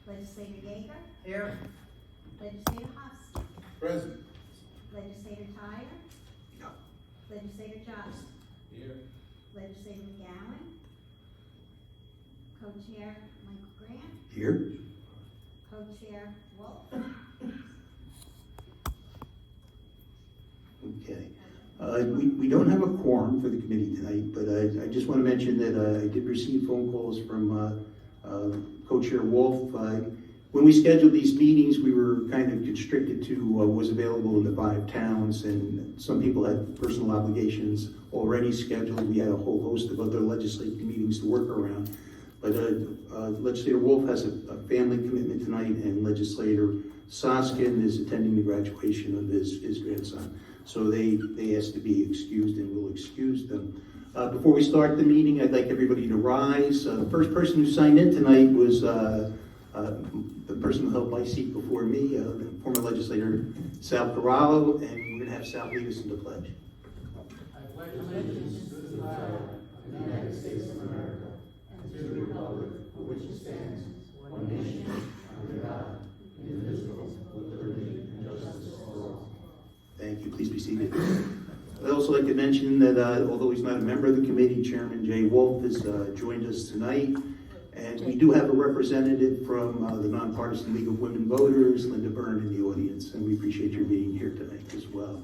Legislator Yeager. Here. Legislator 𝗍𝗂𝗧. Present. Legislator Tyler. No. Legislator Johnson. Here. Legislator McGowan. Co-chair Michael Grant. Here. Co-chair Wolf. Okay. We don't have a quorum for the committee tonight, but I just want to mention that I did receive phone calls from Co-Chair Wolf. When we scheduled these meetings, we were kind of constricted to what was available in the 5 towns, and some people had personal obligations already scheduled. We had a whole host of other legislative meetings to work around. But Legislator Wolf has a family commitment tonight, and Legislator 𝗍𝗂𝗧 is attending the graduation of his grandson. So they asked to be excused, and we'll excuse them. Before we start the meeting, I'd like everybody to rise. The first person who signed in tonight was the person who helped 𝗖cie𝗺𝗺𝗁 the former legislator 𝗖𝗺𝗺𝗁𝗃, and we're going to have Sal lead us in the pledge. I pledge allegiance to the flag of the United States of America and to the republic for which it stands, one nation, under God, indivisible, with liberty and justice for all. Thank you. Please be seated. I'd also like to mention that although he's not a member of the committee, Chairman Jay Wolf has joined us tonight. And we do have a representative from the Nonpartisan League of Women Voters, Linda Byrne, in the audience, and we appreciate your being here tonight as well.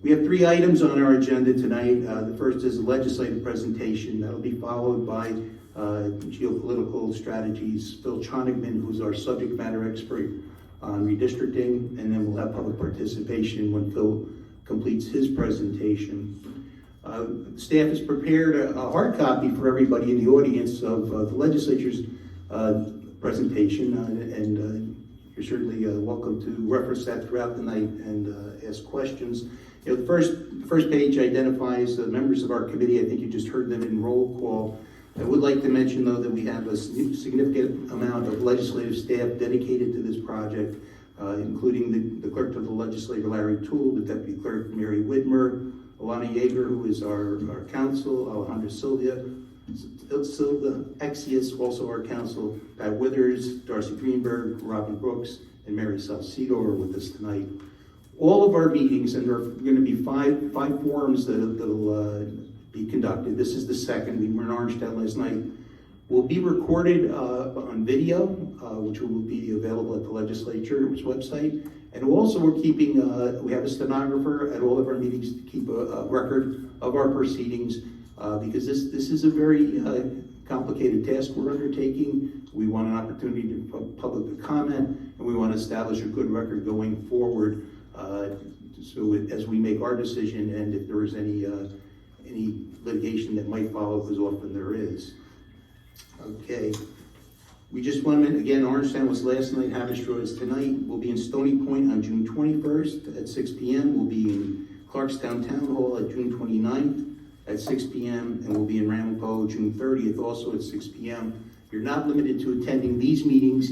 We have 3 items on our agenda tonight. The first is a legislative presentation. That'll be followed by geopolitical strategies, Phil Shonigman, who's our subject matter expert on redistricting, and then we'll have public participation when Phil completes his presentation. Staff has prepared a hard copy for everybody in the audience of the legislature's presentation, and you're certainly welcome to reference that throughout the night and ask questions. You know, the first page identifies the members of our committee. I think you just heard them in roll call. I would like to mention, though, that we have a significant amount of legislative staff dedicated to this project, including the clerk of the legislature, Larry Toole, the deputy clerk, Mary Whitmer, Alana Yeager, who is our counsel, 𝗂𝗳𝗇𝗎𝗓 𝗎𝗍𝗂𝗧, also our counsel, Pat Withers, Darcy Greenberg, Robin Brooks, and Mary Salcedo are with us tonight. All of our meetings, and there are going to be five forums that'll be conducted. This is the second. We were in Orangetown last night. Will be recorded on video, which will be available at the legislature's website. And also we're keeping, we have a stenographer at all of our meetings to keep a record of our proceedings, because this is a very complicated task we're undertaking. We want an opportunity for public to comment, and we want to establish a good record going forward, so as we make our decision, and if there is any litigation that might follow, because often there is. Okay. We just want to, again, Orangetown was last night, Haverstraw is tonight. We'll be in Stony Point on June 21st at 6 p.m. We'll be in Clarkstown Town Hall at June 29th at 6 p.m. And we'll be in Ramapo June 30th also at 6 p.m. You're not limited to attending these meetings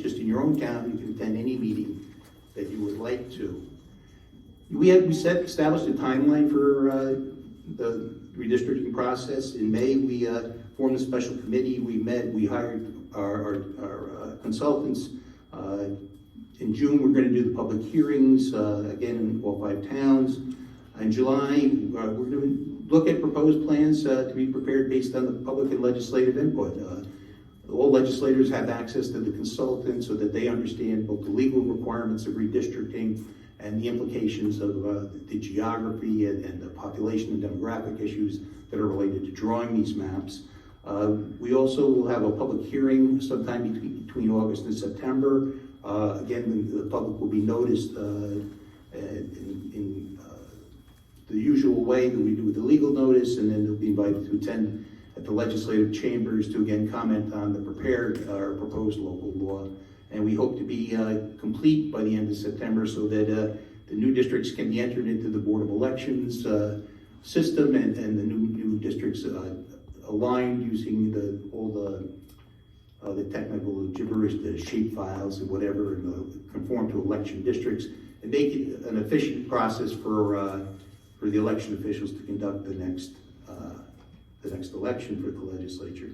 just in your own town. You can attend any meeting that you would like to. We established a timeline for the redistricting process. In May, we formed a special committee. We met, we hired our consultants. In June, we're going to do the public hearings, again, in all 5 towns. In July, we're going to look at proposed plans to be prepared based on the public and legislative input. All legislators have access to the consultant so that they understand both the legal requirements of redistricting and the implications of the geography and the population and demographic issues that are related to drawing these maps. We also will have a public hearing sometime between August and September. Again, the public will be noticed in the usual way that we do with the legal notice, and then they'll be invited to attend at the legislative chambers to again comment on the prepared or proposed local law. And we hope to be complete by the end of September so that the new districts can be entered into the Board of Elections system, and the new districts aligned using all the technical gibberish, the shape files and whatever, and conform to election districts, and make it an efficient process for the election officials to conduct the next election for the legislature.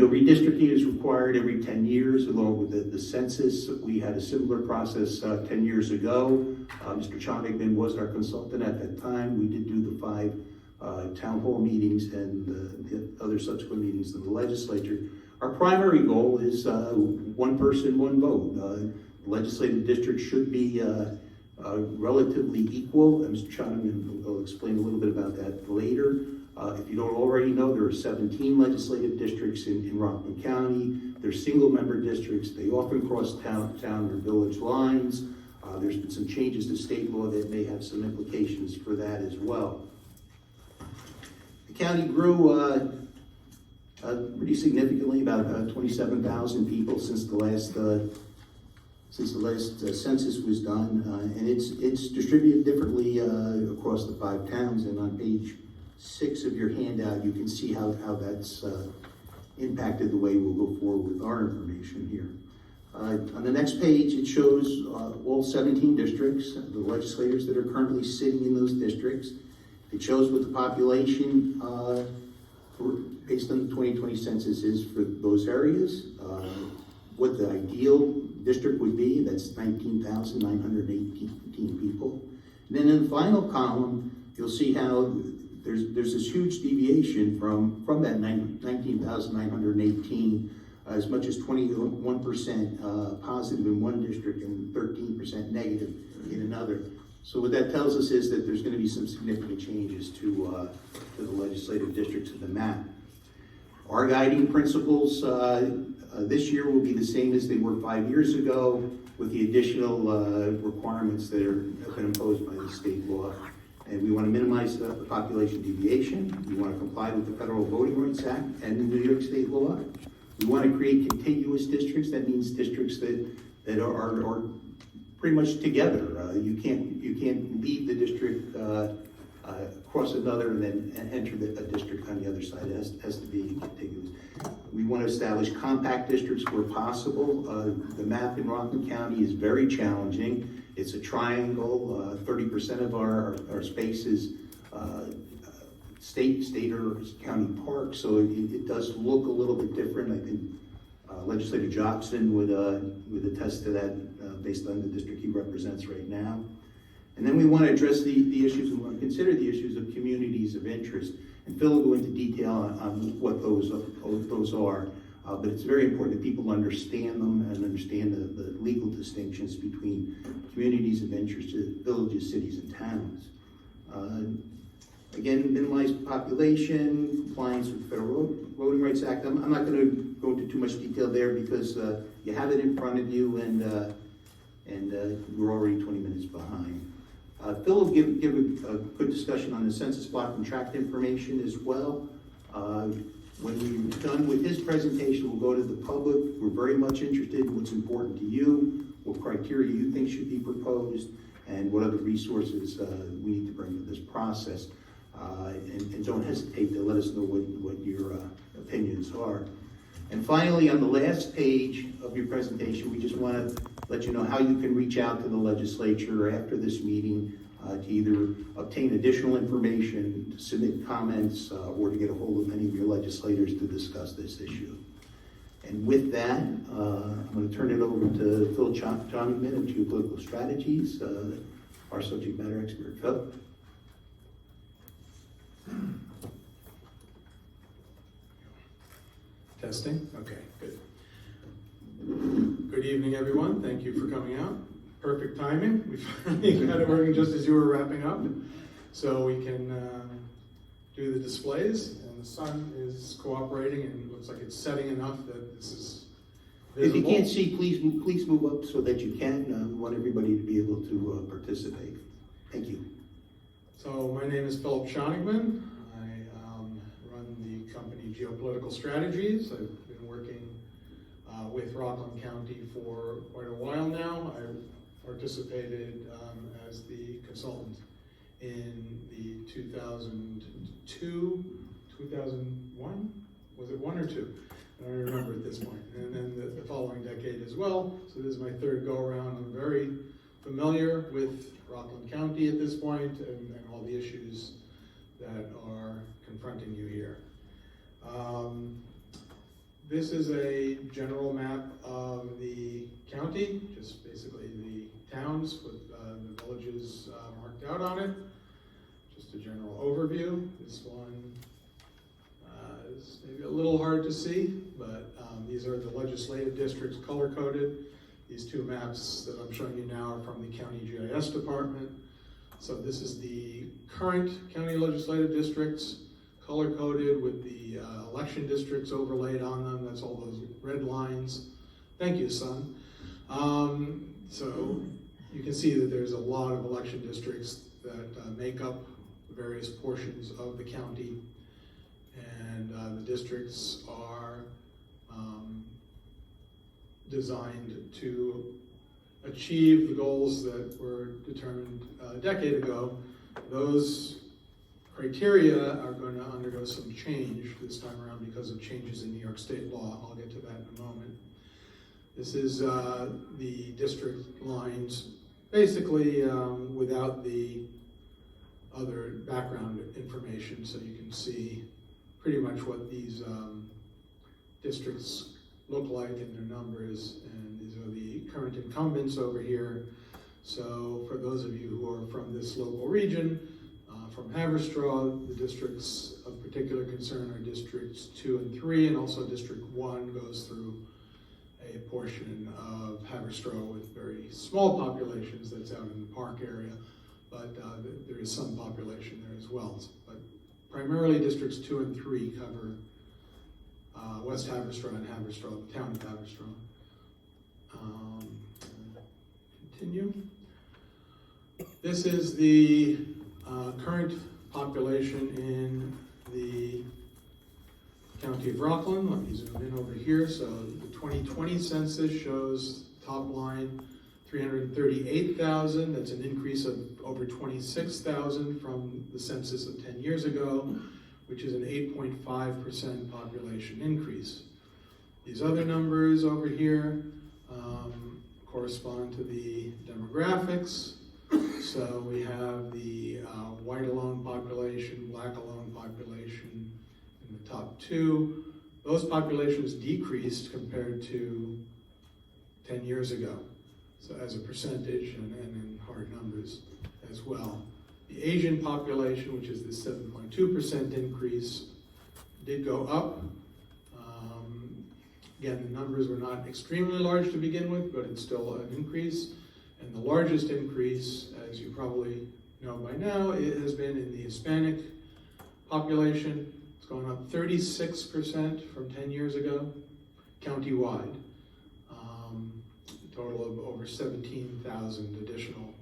Redistricting is required every 10 years along with the census. We had a similar process 10 years ago. Mr. Shonigman was our consultant at that time. We did do the 5 town hall meetings and the other subsequent meetings in the legislature. Our primary goal is one person, one vote. Legislative districts should be relatively equal. Mr. Shonigman will explain a little bit about that later. If you don't already know, there are 17 legislative districts in Rockland County. They're single-member districts. They often cross town or village lines. There's been some changes to state law that may have some implications for that as well. The county grew pretty significantly, about 27,000 people since the last census was done, and it's distributed differently across the 5 towns. And on page 6 of your handout, you can see how that's impacted the way we'll go forward with our information here. On the next page, it shows all 17 districts, the legislators that are currently sitting in those districts. It shows what the population based on the 2020 census is for those areas, what the ideal district would be. That's 19,918 people. And then in the final column, you'll see how there's this huge deviation from that 19,918, as much as 21% positive in one district and 13% negative in another. So what that tells us is that there's going to be some significant changes to the legislative districts of the map. Our guiding principles this year will be the same as they were 5 years ago, with the additional requirements that have been imposed by the state law. And we want to minimize the population deviation. We want to comply with the Federal Voting Rights Act and the New York State law. We want to create contiguous districts. That means districts that are pretty much together. You can't leave the district, cross another, and then enter a district on the other side. It has to be contiguous. We want to establish compact districts where possible. The map in Rockland County is very challenging. It's a triangle. 30% of our space is state or county park, so it does look a little bit different. I think Legislator Jobson would attest to that based on the district he represents right now. And then we want to address the issues, and we want to consider the issues of communities of interest. And Phil will go into detail on what those are. But it's very important that people understand them and understand the legal distinctions between communities of interest, villages, cities, and towns. Again, minimize population, compliance with the Federal Voting Rights Act. I'm not going to go into too much detail there because you have it in front of you, and we're already 20 minutes behind. Phil will give a good discussion on the census block and tract information as well. When we're done with his presentation, we'll go to the public. We're very much interested in what's important to you, what criteria you think should be proposed, and what other resources we need to bring to this process. And don't hesitate to let us know what your opinions are. And finally, on the last page of your presentation, we just want to let you know how you can reach out to the legislature after this meeting to either obtain additional information, to submit comments, or to get a hold of any of your legislators to discuss this issue. And with that, I'm going to turn it over to Phil Shonigman of Geopolitical Strategies, our subject matter expert. Phil? Testing? Okay, good. Good evening, everyone. Thank you for coming out. Perfect timing. We finally got it working just as you were wrapping up, so we can do the displays. And the sun is cooperating, and it looks like it's setting enough that this is visible. If you can't see, please move up so that you can. We want everybody to be able to participate. Thank you. So my name is Philip Shonigman. I run the company Geopolitical Strategies. I've been working with Rockland County for quite a while now. I participated as the consultant in the 2001? Was it 1 or 2? I don't remember at this point. And then the following decade as well. So this is my third go around. I'm very familiar with Rockland County at this point and all the issues that are confronting you here. This is a general map of the county, just basically the towns with the villages marked out on it. Just a general overview. This one is maybe a little hard to see, but these are the legislative districts color-coded. These two maps that I'm showing you now are from the county GIS department. So this is the current county legislative districts, color-coded with the election districts overlaid on them. That's all those red lines. Thank you, son. So you can see that there's a lot of election districts that make up various portions of the county. And the districts are designed to achieve the goals that were determined a decade ago. Those criteria are going to undergo some change this time around because of changes in New York State law. I'll get to that in a moment. This is the district lines, basically without the other background information, so you can see pretty much what these districts look like and their numbers, and these are the current incumbents over here. So for those of you who are from this local region, from Haverstraw, the districts of particular concern are districts 2 and 3, and also District 1 goes through a portion of Haverstraw with very small populations that's out in the park area, but there is some population there as well. But primarily districts 2 and 3 cover West Haverstraw and Haverstraw, the town of Haverstraw. Continue. This is the current population in the County of Rockland. Let me zoom in over here. So the 2020 census shows top line 338,000. That's an increase of over 26,000 from the census of 10 years ago, which is an 8.5% population increase. These other numbers over here correspond to the demographics. So we have the white alone population, black alone population in the top two. Those populations decreased compared to 10 years ago. So as a percentage and in hard numbers as well. The Asian population, which is the 7.2% increase, did go up. Again, the numbers were not extremely large to begin with, but it's still an increase. And the largest increase, as you probably know by now, it has been in the Hispanic population. It's gone up 36% from 10 years ago, countywide. A total of over 17,000 additional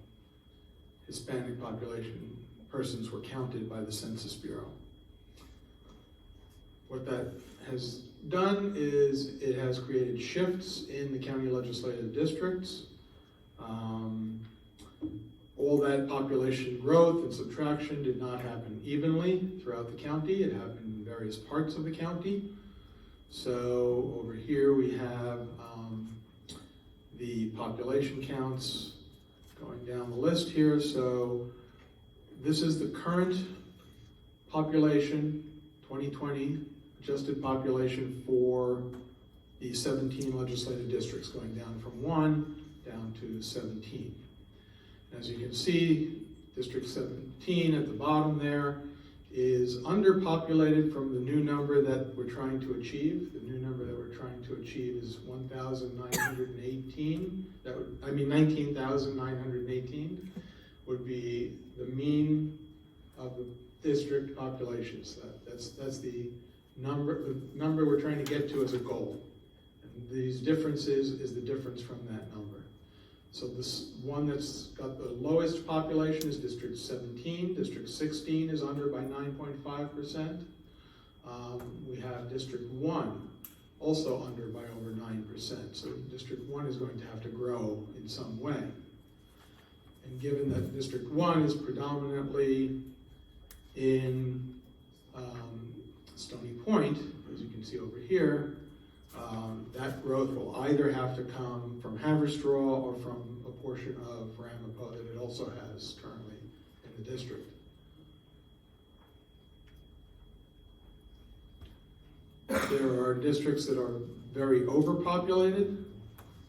Hispanic population persons were counted by the Census Bureau. What that has done is it has created shifts in the county legislative districts. All that population growth and subtraction did not happen evenly throughout the county. It happened in various parts of the county. So over here we have the population counts going down the list here. So this is the current population, 2020, adjusted population for the 17 legislative districts, going down from 1 down to 17. As you can see, District 17 at the bottom there is underpopulated from the new number that we're trying to achieve. The new number that we're trying to achieve is 1,918. 19,918 would be the mean of the district populations. That's the number we're trying to get to as a goal. And these differences is the difference from that number. So this one that's got the lowest population is District 17. District 16 is under by 9.5%. We have District 1 also under by over 9%. So District 1 is going to have to grow in some way. And given that District 1 is predominantly in Stony Point, as you can see over here, that growth will either have to come from Haverstraw or from a portion of 𝗂𝗂𝗋𝗂 that it also has currently in the district. There are districts that are very overpopulated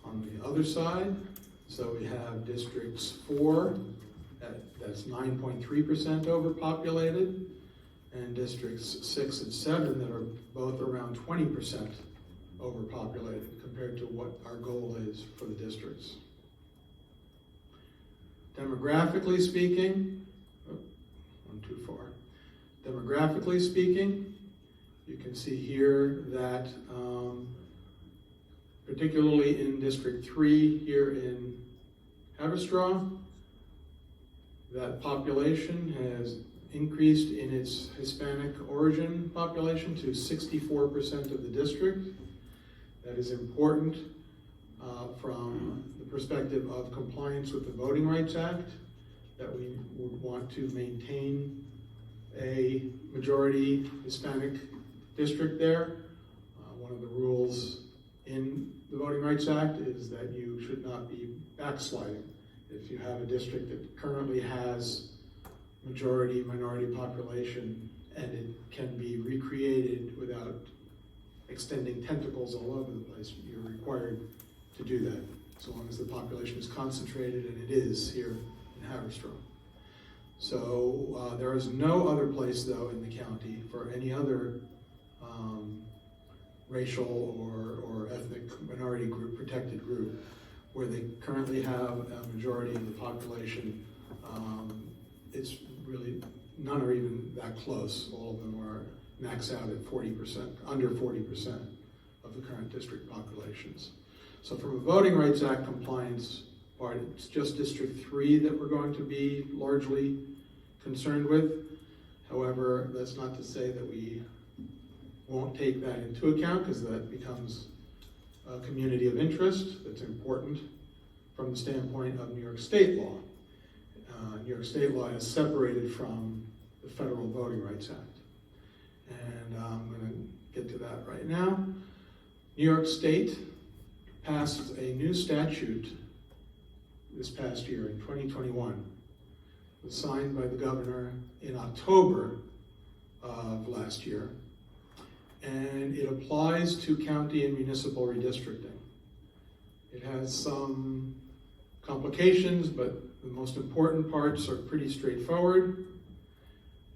on the other side. So we have districts 4, that's 9.3% overpopulated, and districts 6 and 7 that are both around 20% overpopulated compared to what our goal is for the districts. Demographically speaking, one too far. Demographically speaking, you can see here that particularly in District 3 here in Haverstraw, that population has increased in its Hispanic origin population to 64% of the district. That is important from the perspective of compliance with the Voting Rights Act, that we would want to maintain a majority Hispanic district there. One of the rules in the Voting Rights Act is that you should not be backsliding. If you have a district that currently has majority minority population and it can be recreated without extending tentacles all over the place, you're required to do that, so long as the population is concentrated, and it is here in Haverstraw. So there is no other place, though, in the county for any other racial or ethnic minority group, protected group, where they currently have a majority of the population. It's really, none are even that close. All of them are maxed out at 40%, under 40% of the current district populations. So from a Voting Rights Act compliance part, it's just District 3 that we're going to be largely concerned with. However, that's not to say that we won't take that into account, because that becomes a community of interest that's important from the standpoint of New York State law. New York State law is separated from the Federal Voting Rights Act. And I'm going to get to that right now. New York State passed a new statute this past year in 2021. It was signed by the governor in October of last year. And it applies to county and municipal redistricting. It has some complications, but the most important parts are pretty straightforward.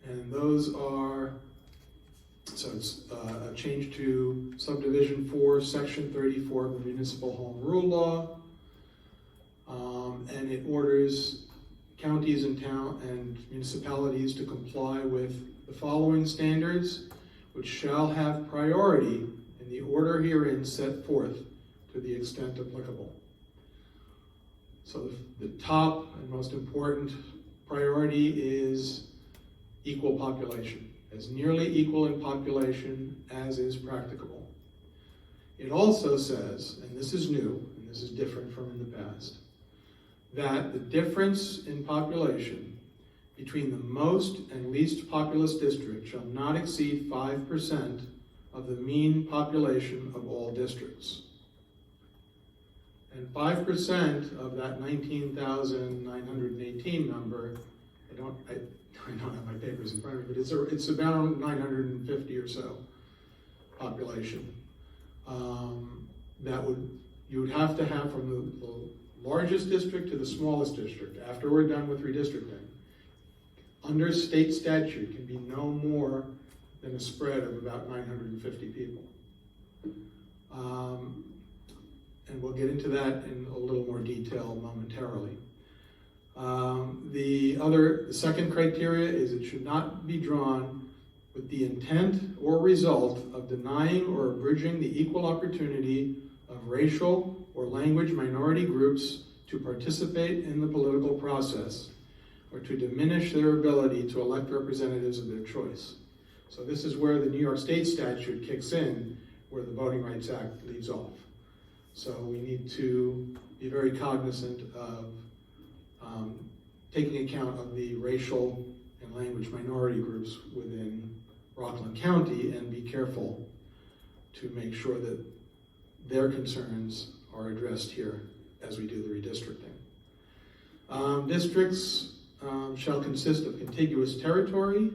And those are, so it's a change to Subdivision 4, Section 34 of the Municipal Home Rule Law. And it orders counties and municipalities to comply with the following standards, which shall have priority in the order herein set forth to the extent applicable. So the top and most important priority is equal population, as nearly equal in population as is practicable. It also says, and this is new, and this is different from in the past, that the difference in population between the most and least populous district shall not exceed 5% of the mean population of all districts. And 5% of that 19,918 number, I don't have my papers in front of me, but it's about 950 or so population. You would have to have from the largest district to the smallest district, after we're done with redistricting, under state statute, can be no more than a spread of about 950 people. And we'll get into that in a little more detail momentarily. The second criteria is it should not be drawn with the intent or result of denying or abridging the equal opportunity of racial or language minority groups to participate in the political process, or to diminish their ability to elect representatives of their choice. So this is where the New York State statute kicks in, where the Voting Rights Act leaves off. So we need to be very cognizant of taking account of the racial and language minority groups within Rockland County, and be careful to make sure that their concerns are addressed here as we do the redistricting. Districts shall consist of contiguous territory.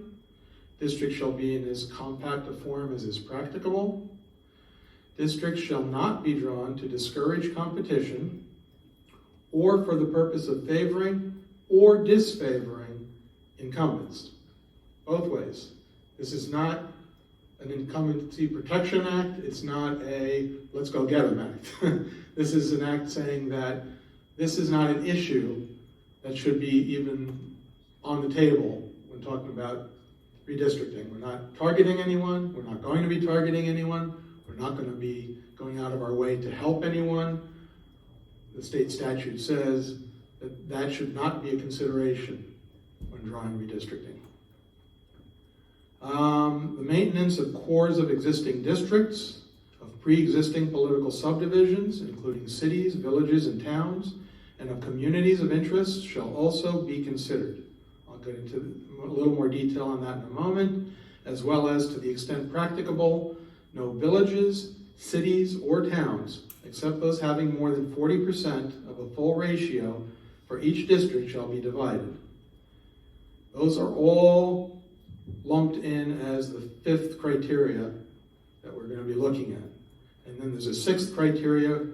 Districts shall be in as compact a form as is practicable. Districts shall not be drawn to discourage competition or for the purpose of favoring or disfavoring incumbents. Both ways. This is not an Incumbency Protection Act. It's not a let's go get them act. This is an act saying that this is not an issue that should be even on the table when talking about redistricting. We're not targeting anyone. We're not going to be targeting anyone. We're not going to be going out of our way to help anyone. The state statute says that that should not be a consideration when drawing redistricting. The maintenance of cores of existing districts, of pre-existing political subdivisions, including cities, villages, and towns, and of communities of interest shall also be considered. I'll get into a little more detail on that in a moment, as well as to the extent practicable, no villages, cities, or towns, except those having more than 40% of a full ratio for each district shall be divided. Those are all lumped in as the fifth criteria that we're going to be looking at. And then there's a sixth criteria.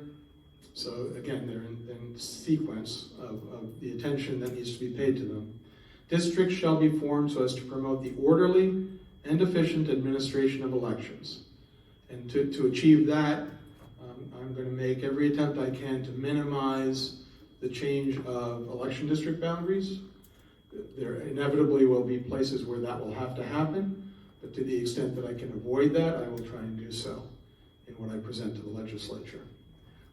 So again, they're in sequence of the attention that needs to be paid to them. Districts shall be formed so as to promote the orderly and efficient administration of elections. And to achieve that, I'm going to make every attempt I can to minimize the change of election district boundaries. There inevitably will be places where that will have to happen, but to the extent that I can avoid that, I will try and do so in what I present to the legislature.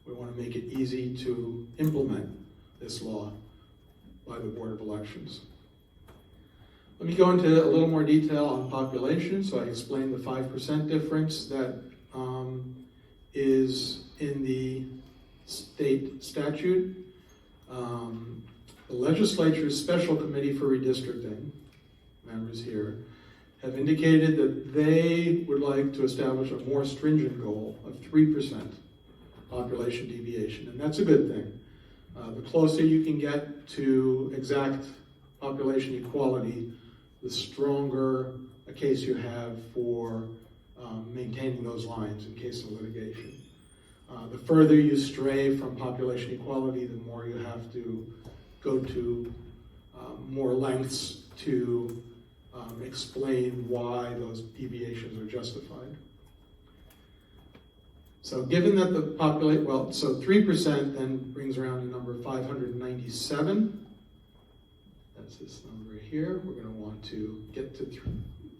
We want to make it easy to implement this law by the Board of Elections. Let me go into a little more detail on population. So I explained the 5% difference that is in the state statute. The legislature's special committee for redistricting, members here, have indicated that they would like to establish a more stringent goal of 3% population deviation, and that's a good thing. The closer you can get to exact population equality, the stronger a case you have for maintaining those lines in case of litigation. The further you stray from population equality, the more you have to go to more lengths to explain why those deviations are justified. So given that the population, so 3% then brings around a number 597. That's this number here. We're going to want to get to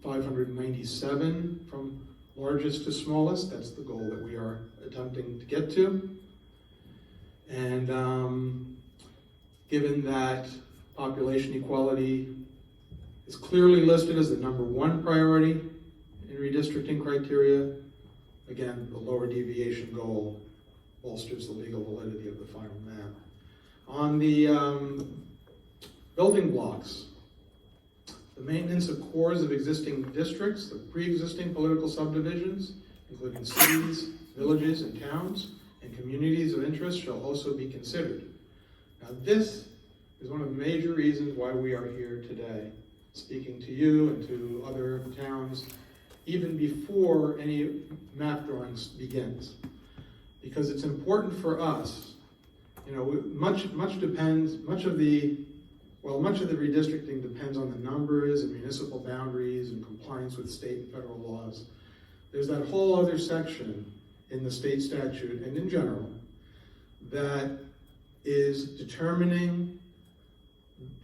597 from largest to smallest. That's the goal that we are attempting to get to. And given that population equality is clearly listed as the number one priority in redistricting criteria, again, the lower deviation goal bolsters the legal validity of the final map. On the building blocks, the maintenance of cores of existing districts, the pre-existing political subdivisions, including cities, villages, and towns, and communities of interest shall also be considered. Now this is one of the major reasons why we are here today, speaking to you and to other towns, even before any map drawings begins. Because it's important for us, much of the redistricting depends on the numbers and municipal boundaries and compliance with state and federal laws. There's that whole other section in the state statute and in general that is determining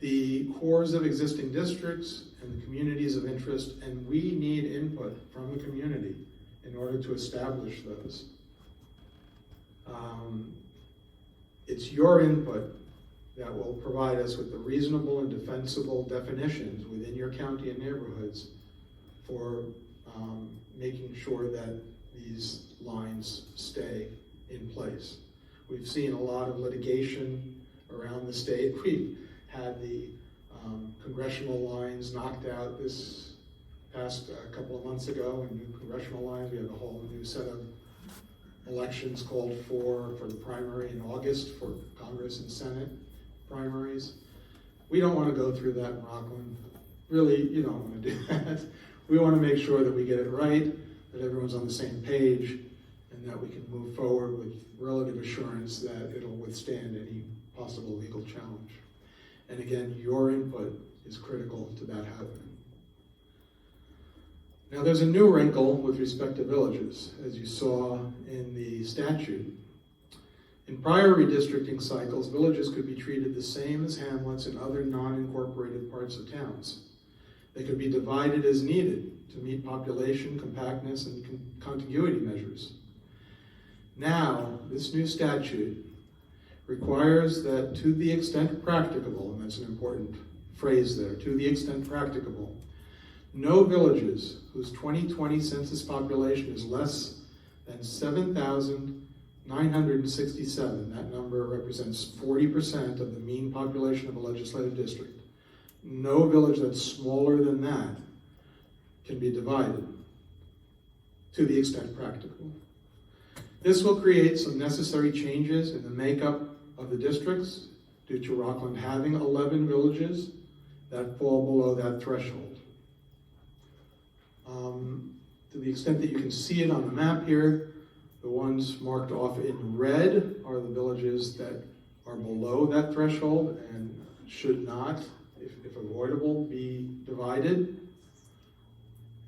the cores of existing districts and the communities of interest, and we need input from the community in order to establish those. It's your input that will provide us with the reasonable and defensible definitions within your county and neighborhoods for making sure that these lines stay in place. We've seen a lot of litigation around the state. We've had the congressional lines knocked out this past couple of months ago, and new congressional lines. We have a whole new set of elections called for the primary in August for Congress and Senate primaries. We don't want to go through that in Rockland. Really, you don't want to do that. we want to make sure that we get it right, that everyone's on the same page, and that we can move forward with relative assurance that it'll withstand any possible legal challenge. And again, your input is critical to that happening. Now there's a new wrinkle with respect to villages, as you saw in the statute. In prior redistricting cycles, villages could be treated the same as hamlets and other non-incorporated parts of towns. They could be divided as needed to meet population, compactness, and contiguity measures. Now, this new statute requires that to the extent practicable, and that's an important phrase there, to the extent practicable, no villages whose 2020 census population is less than 7,967, that number represents 40% of the mean population of a legislative district. No village that's smaller than that can be divided to the extent practicable. This will create some necessary changes in the makeup of the districts due to Rockland having 11 villages that fall below that threshold. To the extent that you can see it on the map here, the ones marked off in red are the villages that are below that threshold and should not, if avoidable, be divided.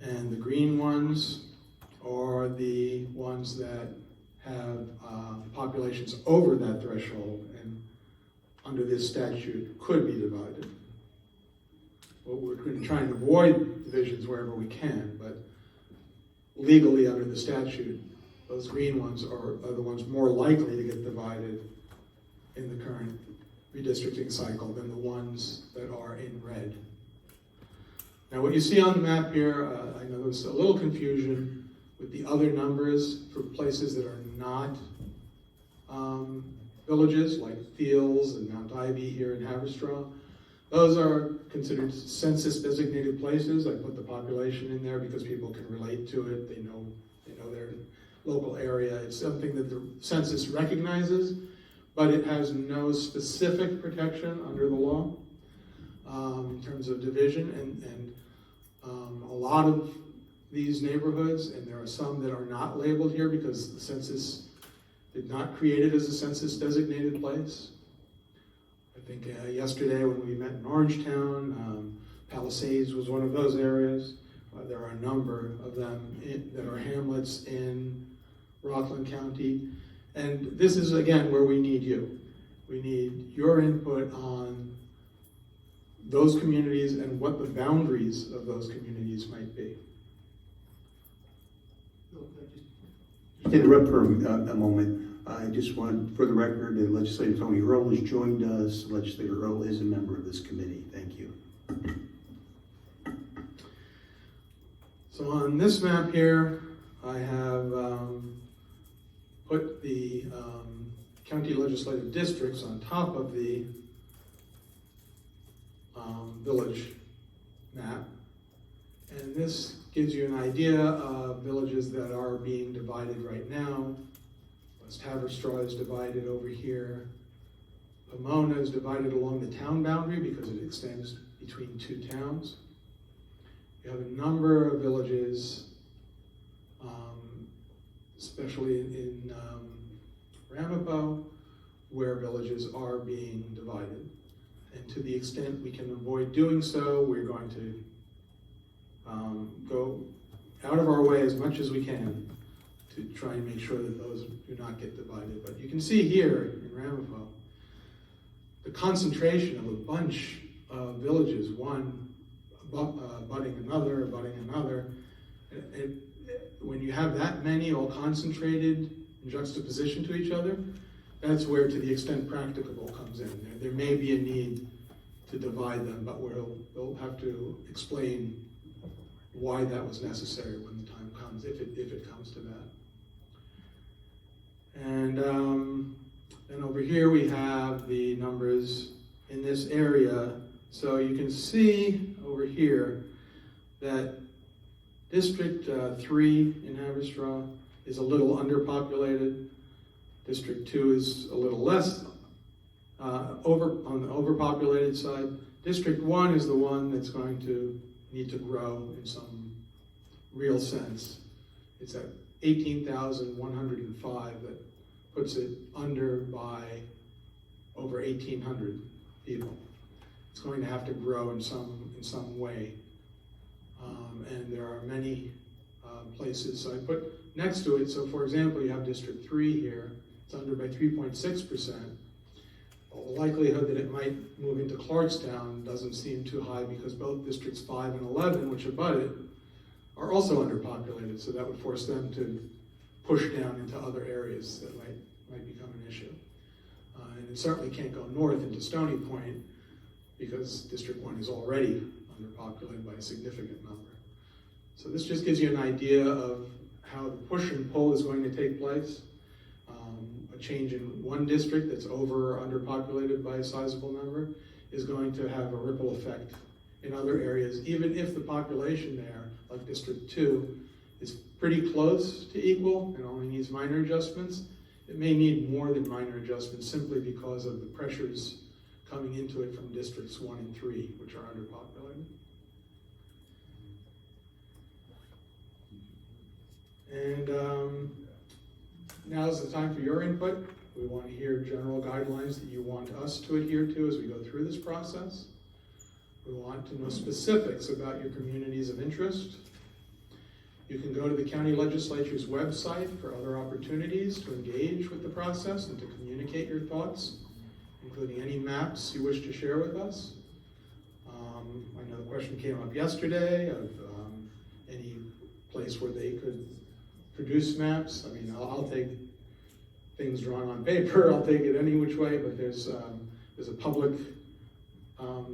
And the green ones are the ones that have populations over that threshold and under this statute could be divided. Well, we're going to try and avoid divisions wherever we can, but legally under the statute, those green ones are the ones more likely to get divided in the current redistricting cycle than the ones that are in red. Now what you see on the map here, I know there's a little confusion with the other numbers for places that are not villages, like 𝗖𝘂𝗯𝗹𝗶𝗰 and Mount Ivy here in Haverstraw. Those are considered census designated places. I put the population in there because people can relate to it. They know their local area. It's something that the census recognizes, but it has no specific protection under the law in terms of division. And a lot of these neighborhoods, and there are some that are not labeled here because the census did not create it as a census designated place. I think yesterday when we met in Orangetown, Palisades was one of those areas. There are a number of them that are hamlets in Rockland County. And this is, again, where we need you. We need your input on those communities and what the boundaries of those communities might be. To interrupt for a moment, I just want, for the record, that Legislator Tony Earl has joined us. Legislator Earl is a member of this committee. Thank you. So on this map here, I have put the county legislative districts on top of the village map. And this gives you an idea of villages that are being divided right now. West Haverstraw is divided over here. Pomona is divided along the town boundary because it extends between two towns. You have a number of villages, especially in 𝗖𝗂𝗯𝗹𝗶𝗰, where villages are being divided. And to the extent we can avoid doing so, we're going to go out of our way as much as we can to try and make sure that those do not get divided. But you can see here in 𝗖𝗂𝗯𝗹𝗶 the concentration of a bunch of villages, one abutting another. When you have that many all concentrated in juxtaposition to each other, that's where to the extent practicable comes in. There may be a need to divide them, but we'll have to explain why that was necessary when the time comes, if it comes to that. And then over here we have the numbers in this area. So you can see over here that District 3 in Haverstraw is a little underpopulated. District 2 is a little less on the overpopulated side. District 1 is the one that's going to need to grow in some real sense. It's at 18,105 that puts it under by over 1,800 people. It's going to have to grow in some way. And there are many places. So I put next to it, so for example, you have District 3 here. It's under by 3.6%. Well, the likelihood that it might move into Clarkstown doesn't seem too high because both Districts 5 and 11, which abut it, are also underpopulated. So that would force them to push down into other areas that might become an issue. And it certainly can't go north into Stony Point because District 1 is already underpopulated by a significant number. So this just gives you an idea of how the push and pull is going to take place. A change in one district that's over or underpopulated by a sizable number is going to have a ripple effect in other areas, even if the population there, like District 2, is pretty close to equal and only needs minor adjustments. It may need more than minor adjustments simply because of the pressures coming into it from Districts 1 and 3, which are underpopulated. And now's the time for your input. We want to hear general guidelines that you want us to adhere to as we go through this process. We want to know specifics about your communities of interest. You can go to the County Legislature's website for other opportunities to engage with the process and to communicate your thoughts, including any maps you wish to share with us. I know the question came up yesterday of any place where they could produce maps. I mean, I'll take things drawn on paper. I'll take it any which way, but there's a public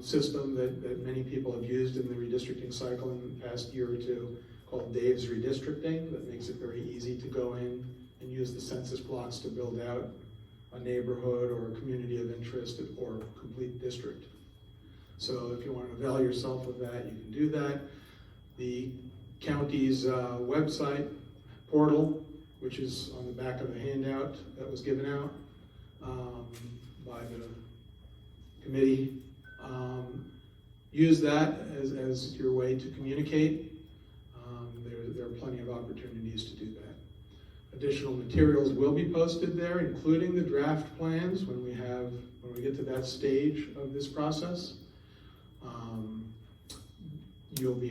system that many people have used in the redistricting cycle in the past year or two called Dave's Redistricting that makes it very easy to go in and use the census blocks to build out a neighborhood or a community of interest or a complete district. So if you want to avail yourself of that, you can do that. The county's website portal, which is on the back of the handout that was given out by the committee. Use that as your way to communicate. There are plenty of opportunities to do that. Additional materials will be posted there, including the draft plans when we get to that stage of this process. You'll be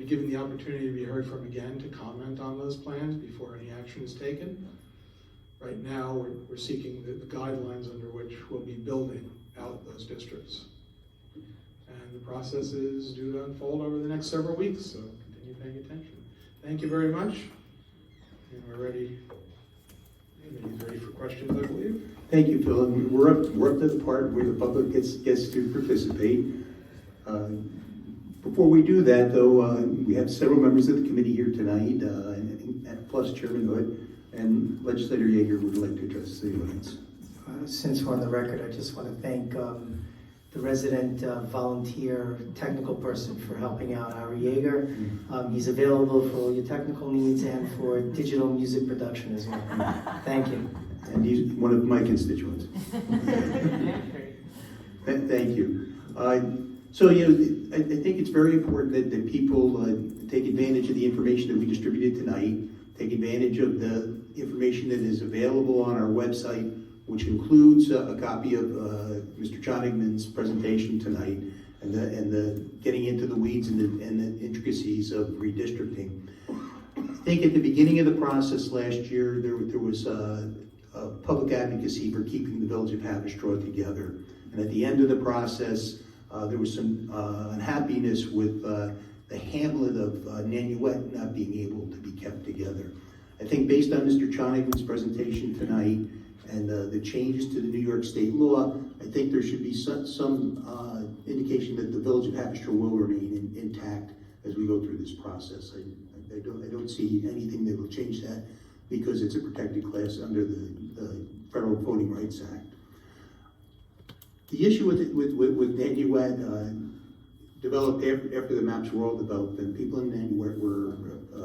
given the opportunity to be heard from again to comment on those plans before any action is taken. Right now, we're seeking the guidelines under which we'll be building out those districts. And the process is due to unfold over the next several weeks, so continue paying attention. Thank you very much. And we're ready. Everybody's ready for questions, I believe. Thank you, Phil. And we're up to the part where the public gets to participate. Before we do that, though, we have several members of the committee here tonight, plus Chairman Hood, and Legislator Yeager would like to address the audience. Since we're on the record, I just want to thank the resident volunteer technical person for helping out, Ari Yeager. He's available for all your technical needs and for digital music production as well. Thank you. And he's one of my constituents. Thank you. So, I think it's very important that people take advantage of the information that we distributed tonight, take advantage of the information that is available on our website, which includes a copy of Mr. Shonigman's presentation tonight and the getting into the weeds and the intricacies of redistricting. I think at the beginning of the process last year, there was a public advocacy for keeping the village of Haverstraw together. And at the end of the process, there was some unhappiness with the hamlet of Nanuet not being able to be kept together. I think based on Mr. Shonigman's presentation tonight and the changes to the New York State law, I think there should be some indication that the village of Haverstraw will remain intact as we go through this process. I don't see anything that will change that because it's a protected class under the Federal Voting Rights Act. The issue with Nanuet developed after the maps were all developed, and people in Nanuet were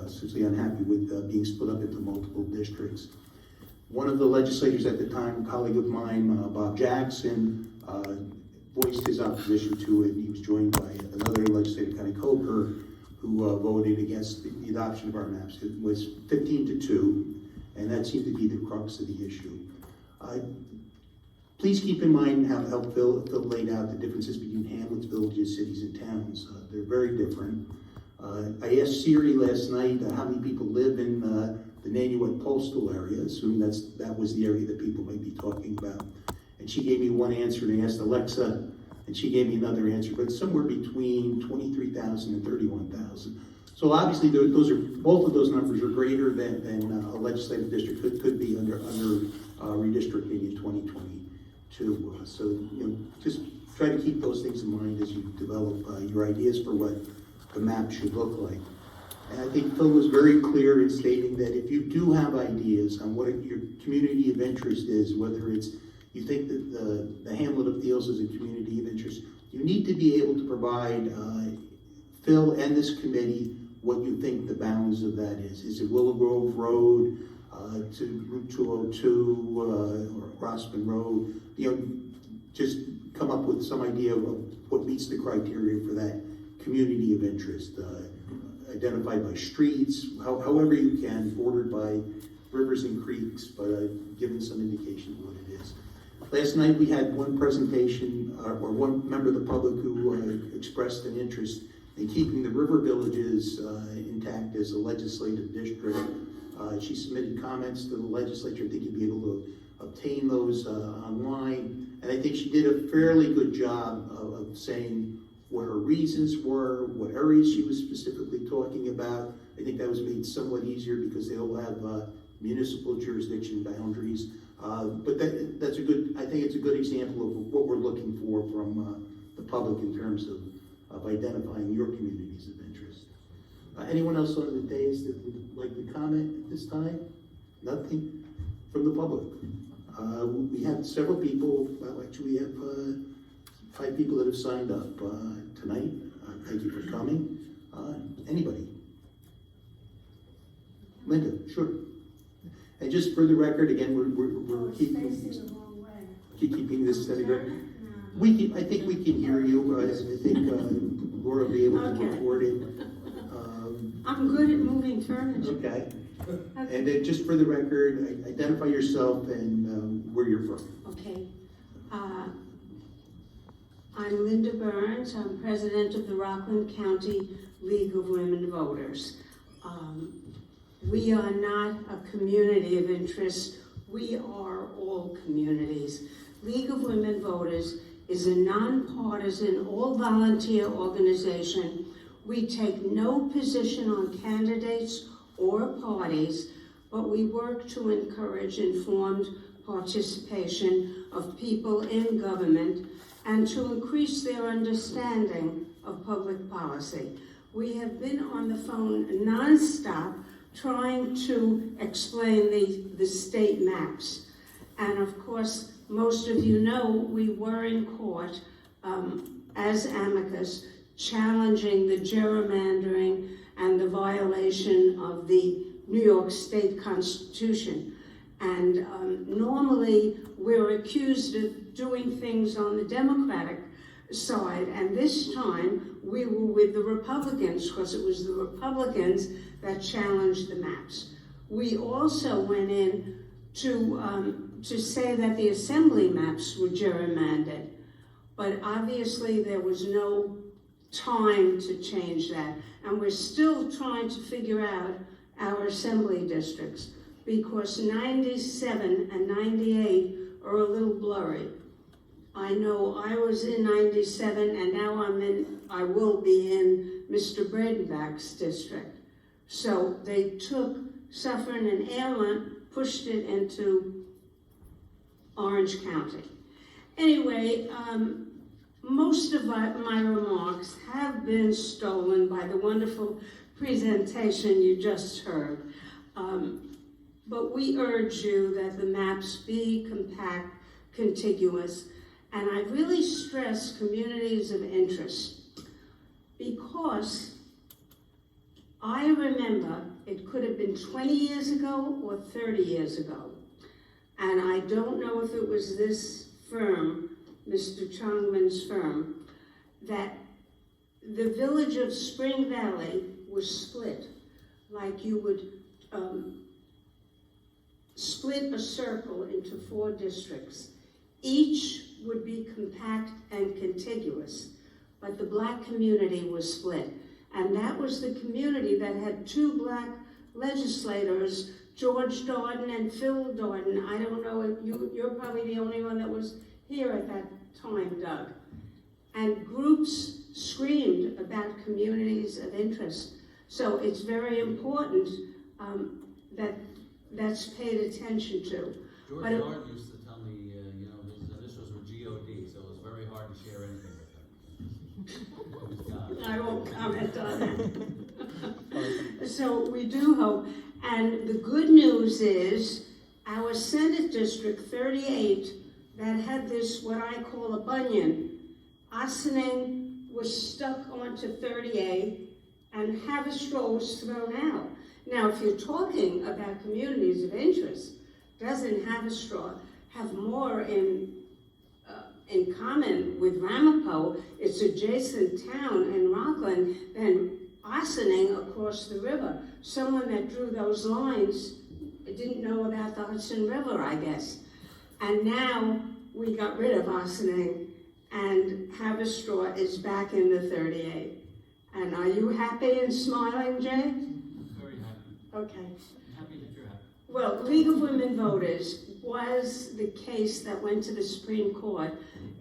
essentially unhappy with being split up into multiple districts. One of the legislators at the time, a colleague of mine, Bob Jackson, voiced his opposition to it. He was joined by another legislator, County Legislator, who voted against the adoption of our maps. It was 15-2, and that seemed to be the crux of the issue. Please keep in mind how Phil laid out the differences between hamlets, villages, cities, and towns. They're very different. I asked Siri last night how many people live in the Nanuet postal area, assuming that was the area that people might be talking about. And she gave me one answer, and I asked Alexa, and she gave me another answer, but somewhere between 23,000 and 31,000. So obviously, both of those numbers are greater than a legislative district could be under redistricting in 2022. So just try to keep those things in mind as you develop your ideas for what the map should look like. And I think Phil was very clear in stating that if you do have ideas on what your community of interest is, whether it's you think that the hamlet of 𝗖𝗂𝗯𝗹𝗶 is a community of interest, you need to be able to provide Phil and this committee what you think the bounds of that is. Is it Willow Grove Road to Route 202 or Grossman Road? Just come up with some idea of what meets the criteria for that community of interest. Identified by streets, however you can, bordered by rivers and creeks, but given some indication of what it is. Last night we had one presentation, or one member of the public who expressed an interest in keeping the river villages intact as a legislative district. She submitted comments to the legislature. I think you'd be able to obtain those online. And I think she did a fairly good job of saying what her reasons were, what areas she was specifically talking about. I think that was made somewhat easier because they all have municipal jurisdiction boundaries. But that's a good, I think it's a good example of what we're looking for from the public in terms of identifying your communities of interest. Anyone else on the dais that would like to comment at this time? Nothing from the public. We have several people, well, actually we have 5 people that have signed up tonight. Thank you for coming. Anybody? Linda, sure. And just for the record, again, we're keeping this steady. I think we can hear you. I think Laura will be able to record it. I'm good at moving furniture. Okay. And then just for the record, identify yourself and where you're from. Okay. I'm Linda Burns. I'm president of the Rockland County League of Women Voters. We are not a community of interest. We are all communities. League of Women Voters is a nonpartisan, all-volunteer organization. We take no position on candidates or parties, but we work to encourage informed participation of people in government and to increase their understanding of public policy. We have been on the phone nonstop trying to explain the state maps. And of course, most of you know we were in court as amicus challenging the gerrymandering and the violation of the New York State Constitution. And normally we're accused of doing things on the Democratic side, and this time we were with the Republicans because it was the Republicans that challenged the maps. We also went in to say that the assembly maps were gerrymandered, but obviously there was no time to change that, and we're still trying to figure out our assembly districts because 97 and 98 are a little blurry. I know I was in 97 and now I will be in Mr. Bredenbach's district. So they took Suffern and Airland, pushed it into Orange County. Anyway, most of my remarks have been stolen by the wonderful presentation you just heard. But we urge you that the maps be compact, contiguous, and I really stress communities of interest because I remember it could have been 20 years ago or 30 years ago. And I don't know if it was this firm, Mr. Shonigman's firm, that the village of Spring Valley was split, like you would split a circle into 4 districts. Each would be compact and contiguous, but the black community was split. And that was the community that had 2 black legislators, George Darden and Phil Darden. I don't know if you're probably the only one that was here at that time, Doug. And groups screamed about communities of interest. So it's very important that that's paid attention to. George But Darden used to tell me, his initials were GOD, so it was very hard to share anything with him. I won't comment on that. So we do hope, and the good news is our Senate District 38 that had this, what I call a bunion, Ossining was stuck onto 38 and Haverstraw was thrown out. Now, if you're talking about communities of interest, doesn't Haverstraw have more in common with Ramapo, its adjacent town in Rockland, than Ossining across the river? Someone that drew those lines didn't know about the Hudson River, I guess. And now we got rid of Ossining, and Haverstraw is back in the 38. And are you happy and smiling, Jay? Very happy. Okay. I'm happy that you're happy. Well, League of Women Voters was the case that went to the Supreme Court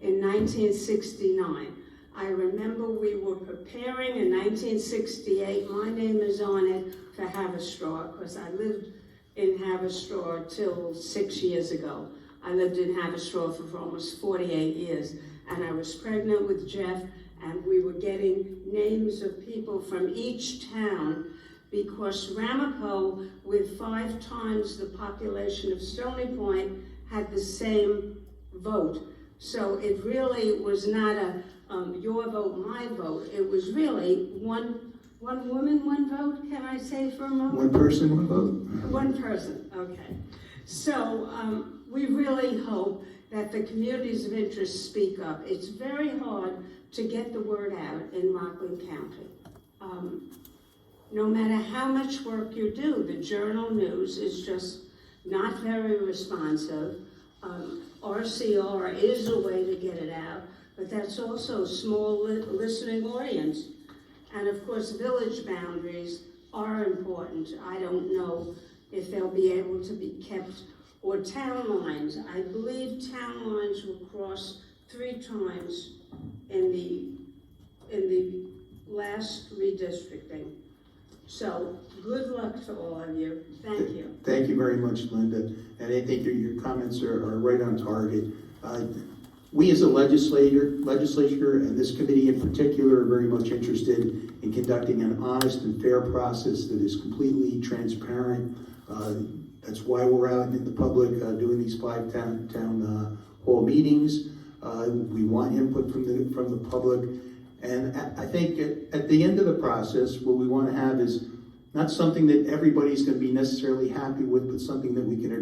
in 1969. I remember we were preparing in 1968. My name is on it for Haverstraw because I lived in Haverstraw till 6 years ago. I lived in Haverstraw for almost 48 years, and I was pregnant with Jeff, and we were getting names of people from each town because Ramapo, with 5 times the population of Stony Point, had the same vote. So it really was not a your vote, my vote. It was really one woman, one vote, can I say for a moment? One person, one vote? One person, okay. So we really hope that the communities of interest speak up. It's very hard to get the word out in Rockland County. No matter how much work you do, the Journal News is just not very responsive. RCR is a way to get it out, but that's also a small listening audience. And of course, village boundaries are important. I don't know if they'll be able to be kept, or town lines. I believe town lines were crossed 3 times in the last redistricting. So good luck to all of you. Thank you. Thank you very much, Linda. And I think your comments are right on target. We as a legislature, and this committee in particular, are very much interested in conducting an honest and fair process that is completely transparent. That's why we're out in the public doing these 5 town hall meetings. We want input from the public. And I think at the end of the process, what we want to have is not something that everybody's going to be necessarily happy with, but something that we can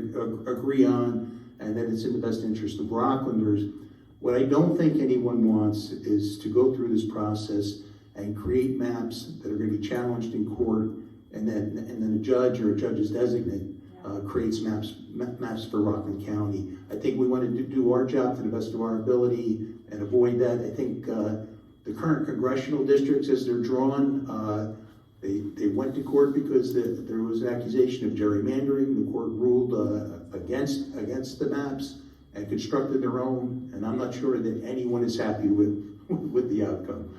agree on, and that it's in the best interest of Rocklanders. What I don't think anyone wants is to go through this process and create maps that are going to be challenged in court, and then a judge or a judge's designate creates maps for Rockland County. I think we want to do our job to the best of our ability and avoid that. I think the current congressional districts, as they're drawn, they went to court because there was an accusation of gerrymandering. The court ruled against the maps and constructed their own, and I'm not sure that anyone is happy with the outcome.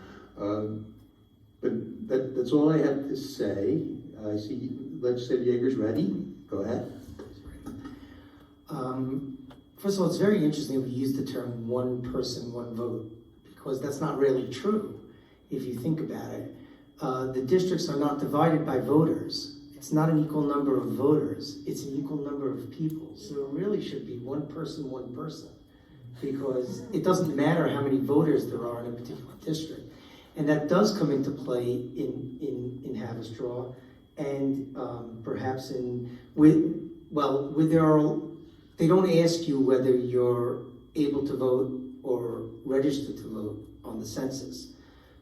But that's all I have to say. I see Legislator Yeager's ready. Go ahead. First of all, it's very interesting that we use the term one person, one vote, because that's not really true if you think about it. The districts are not divided by voters. It's not an equal number of voters. It's an equal number of people. So it really should be one person, because it doesn't matter how many voters there are in a particular district. And that does come into play in Haverstraw, and perhaps they don't ask you whether you're able to vote or registered to vote on the census.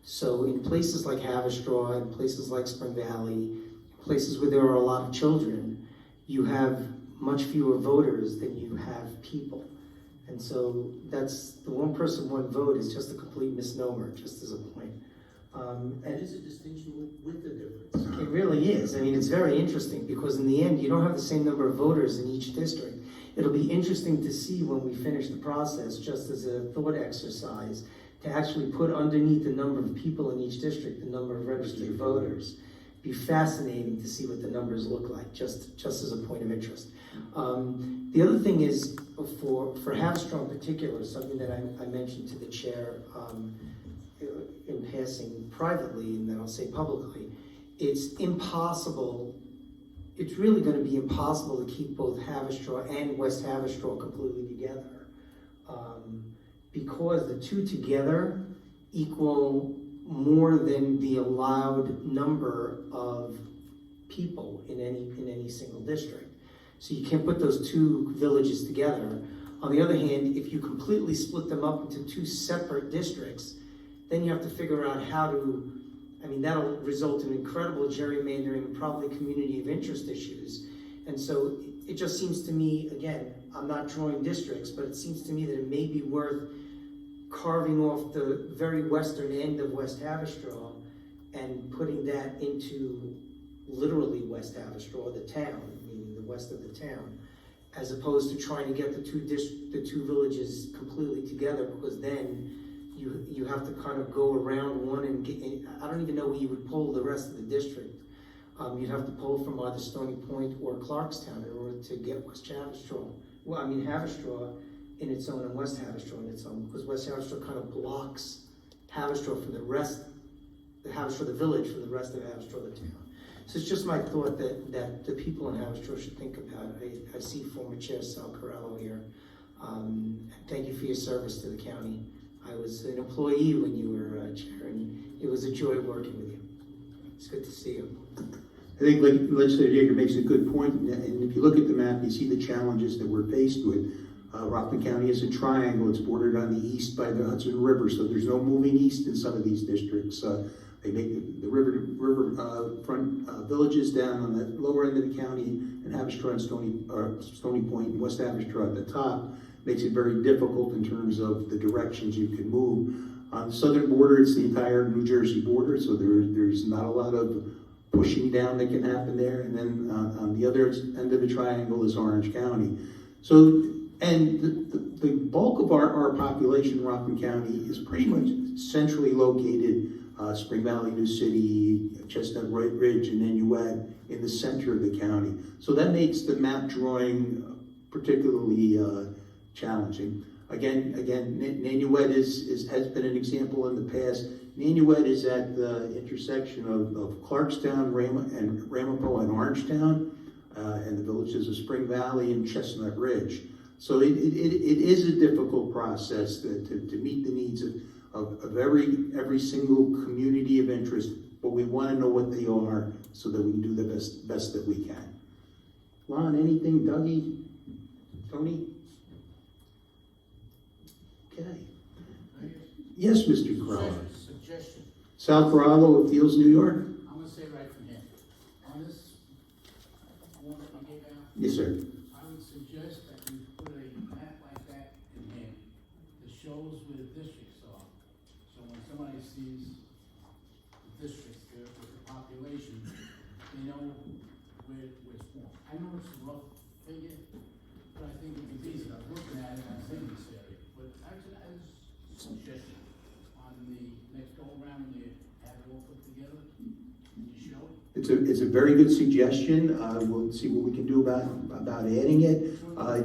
So in places like Haverstraw, in places like Spring Valley, places where there are a lot of children, you have much fewer voters than you have people. And so that's the one person, one vote is just a complete misnomer, just as a point. That is a distinction with the difference. It really is. I mean, it's very interesting because in the end, you don't have the same number of voters in each district. It'll be interesting to see when we finish the process, just as a thought exercise, to actually put underneath the number of people in each district, the number of registered voters. Be fascinating to see what the numbers look like, just as a point of interest. The other thing is, for Haverstraw in particular, something that I mentioned to the chair in passing privately, and then I'll say publicly, it's impossible, it's really going to be impossible to keep both Haverstraw and West Haverstraw completely together, because the two together equal more than the allowed number of people in any single district. So you can't put those two villages together. On the other hand, if you completely split them up into two separate districts, then you have to figure out how to, I mean, that'll result in incredible gerrymandering and probably community of interest issues. And so it just seems to me, again, I'm not drawing districts, but it seems to me that it may be worth carving off the very western end of West Haverstraw and putting that into literally West Haverstraw, the town, meaning the west of the town, as opposed to trying to get the two villages completely together, because then you have to kind of go around one and get, I don't even know where you would pull the rest of the district. You'd have to pull from either Stony Point or Clarkstown in order to get West Haverstraw. Well, I mean Haverstraw in its own and West Haverstraw in its own, because West Haverstraw kind of blocks Haverstraw from the rest, the Haverstraw, the village, from the rest of Haverstraw, the town. So it's just my thought that the people in Haverstraw should think about. I see former Chair 𝗖𝗂𝗃𝗯𝗯 here. Thank you for your service to the county. I was an employee when you were chair, and it was a joy working with you. It's good to see you. I think Legislator Yeager makes a good point, and if you look at the map, you see the challenges that we're faced with. Rockland County is a triangle. It's bordered on the east by the Hudson River, so there's no moving east in some of these districts. They make the riverfront villages down on the lower end of the county, and Haverstraw and Stony Point and West Haverstraw at the top. Makes it very difficult in terms of the directions you can move. On the southern border, it's the entire New Jersey border, so there's not a lot of pushing down that can happen there. And then on the other end of the triangle is Orange County. So, and the bulk of our population in Rockland County is pretty much centrally located. Spring Valley, New City, Chestnut Ridge, and Nanuet in the center of the county. So that makes the map drawing particularly challenging. Again, Nanuet has been an example in the past. Nanuet is at the intersection of Clarkstown, Ramapo, and Orangetown, and the villages of Spring Valley and Chestnut Ridge. So it is a difficult process to meet the needs of every single community of interest, but we want to know what they are so that we can do the best that we can. Lon, anything? Dougie? Tony? Okay. Yes, Mr. Corralo. Suggestion. Sal Corralo of Fields, New York. I'm gonna say right from here. On this one that you gave out, Yes, sir. I would suggest that you put a map like that in here that shows where the districts are. So when somebody sees the districts there with the population, they know where it's formed. I know it's a rough figure, but I think it would be easy. I was looking at it and I was in this area. But actually, I was suggesting on the next go around when you have it all put together, you show it. It's a very good suggestion. We'll see what we can do about adding it. I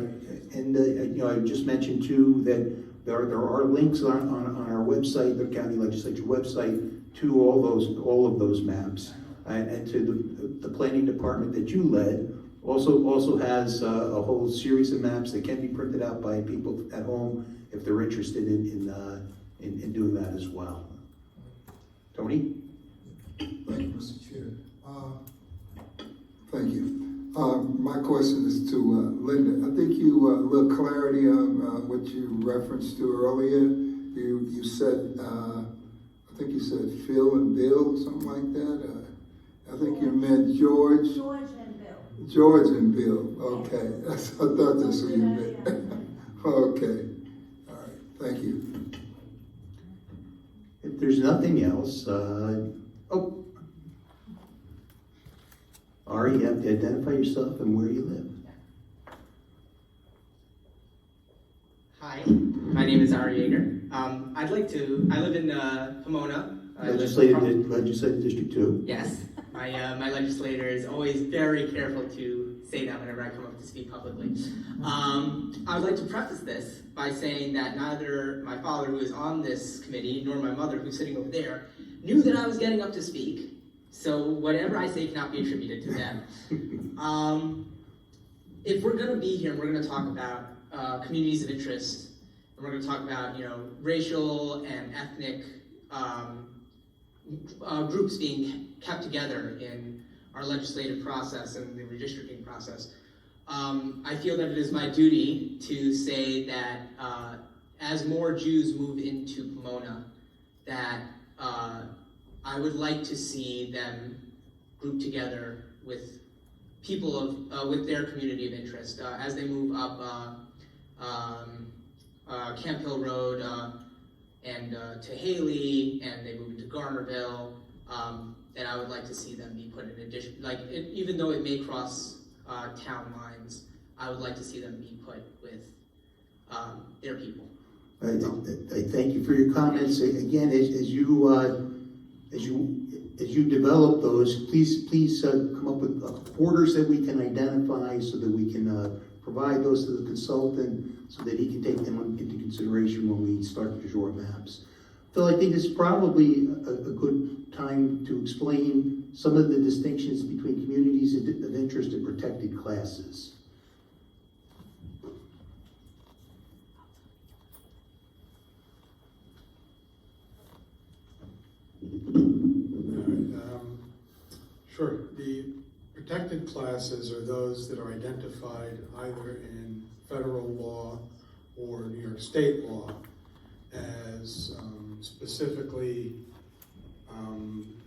just mentioned too that there are links on our website, the County Legislature website, to all of those maps, and to the planning department that you led. Also has a whole series of maps that can be printed out by people at home if they're interested in doing that as well. Tony? Thank you, Mr. Chair. Thank you. My question is to Linda. I think you, a little clarity on what you referenced to earlier. You said, I think you said Phil and Bill, something like that. I think you meant George. George and Bill. George and Bill, okay. I thought that's what you meant. Okay, all right, thank you. If there's nothing else, Ari, you have to identify yourself and where you live. Hi, my name is Ari Yeager. I live in Pomona. Legislative District 2. Yes, my legislator is always very careful to say that whenever I come up to speak publicly. I would like to preface this by saying that neither my father, who is on this committee, nor my mother, who's sitting over there, knew that I was getting up to speak. So whatever I say cannot be attributed to them. If we're going to be here and we're going to talk about communities of interest, and we're going to talk about racial and ethnic groups being kept together in our legislative process and the redistricting process, I feel that it is my duty to say that as more Jews move into Pomona, that I would like to see them grouped together with people with their community of interest as they move up Camp Hill Road and to Haley, and they move into Garnerville. And I would like to see them be put in addition, even though it may cross town lines, I would like to see them be put with their people. I thank you for your comments. Again, as you develop those, please come up with borders that we can identify so that we can provide those to the consultant so that he can take them into consideration when we start to draw maps. Phil, I think it's probably a good time to explain some of the distinctions between communities of interest and protected classes. Sure. The protected classes are those that are identified either in federal law or New York State law as specifically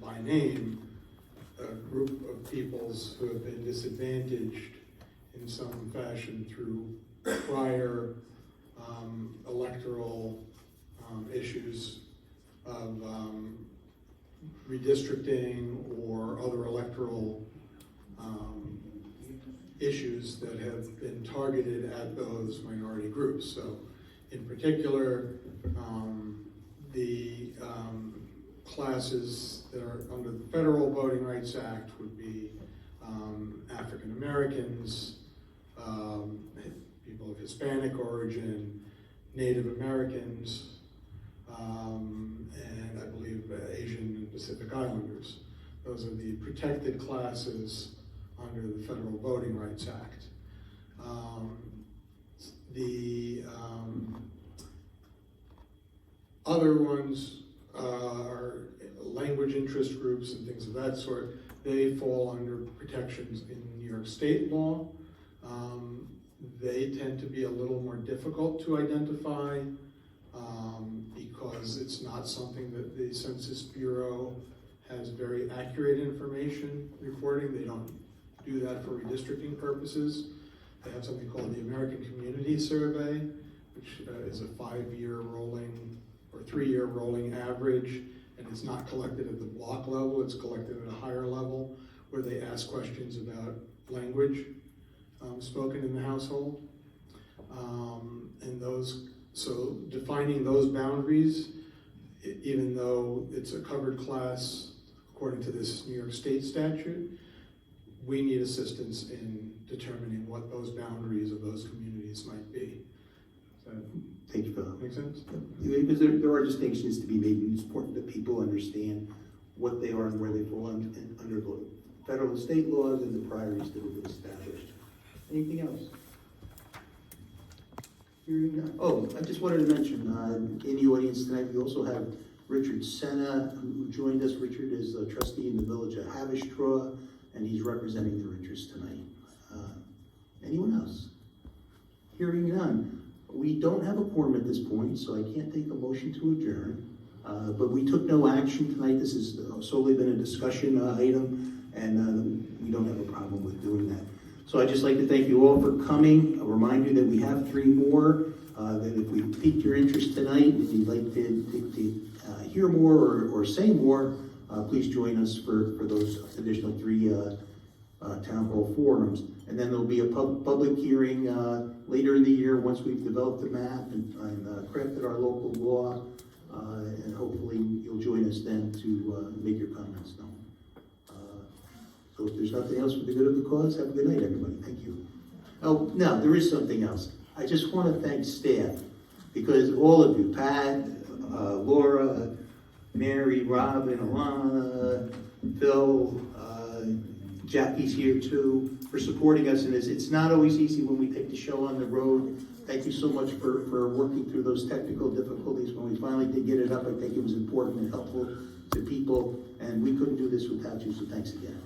by name a group of peoples who have been disadvantaged in some fashion through prior electoral issues of redistricting or other electoral issues that have been targeted at those minority groups. So in particular, the classes that are under the Federal Voting Rights Act would be African Americans, people of Hispanic origin, Native Americans, and I believe Asian and Pacific Islanders. Those are the protected classes under the Federal Voting Rights Act. The other ones are language interest groups and things of that sort. They fall under protections in New York State law. They tend to be a little more difficult to identify because it's not something that the Census Bureau has very accurate information reporting. They don't do that for redistricting purposes. They have something called the American Community Survey, which is a 5-year rolling or 3-year rolling average, and it's not collected at the block level, it's collected at a higher level where they ask questions about language spoken in the household. So defining those boundaries, even though it's a covered class according to this New York State statute, we need assistance in determining what those boundaries of those communities might be. Thank you, Phil. Make sense? Because there are distinctions to be made, and it's important that people understand what they are and where they fall under the federal and state laws and the priorities that have been established. Anything else? Hearing none. Oh, I just wanted to mention, in the audience tonight, we also have Richard Senna, who joined us. Richard is a trustee in the village of Haverstraw, and he's representing their interests tonight. Anyone else? Hearing none. We don't have a quorum at this point, so I can't take a motion to adjourn. But we took no action tonight. This has solely been a discussion item, and we don't have a problem with doing that. So I'd just like to thank you all for coming. I'll remind you that we have 3 more, that if we piqued your interest tonight, if you'd like to hear more or say more, please join us for those additional 3 town hall forums. And then there'll be a public hearing later in the year once we've developed the map and crafted our local law, and hopefully you'll join us then to make your comments known. So if there's nothing else for the good of the cause, have a good night, everybody. Thank you. Oh, no, there is something else. I just want to thank staff, because all of you, Pat, Laura, Mary, Robin, Alana, Phil, Jackie's here too, for supporting us in this. It's not always easy when we take the show on the road. Thank you so much for working through those technical difficulties. When we finally did get it up, I think it was important and helpful to people, and we couldn't do this without you, so thanks again.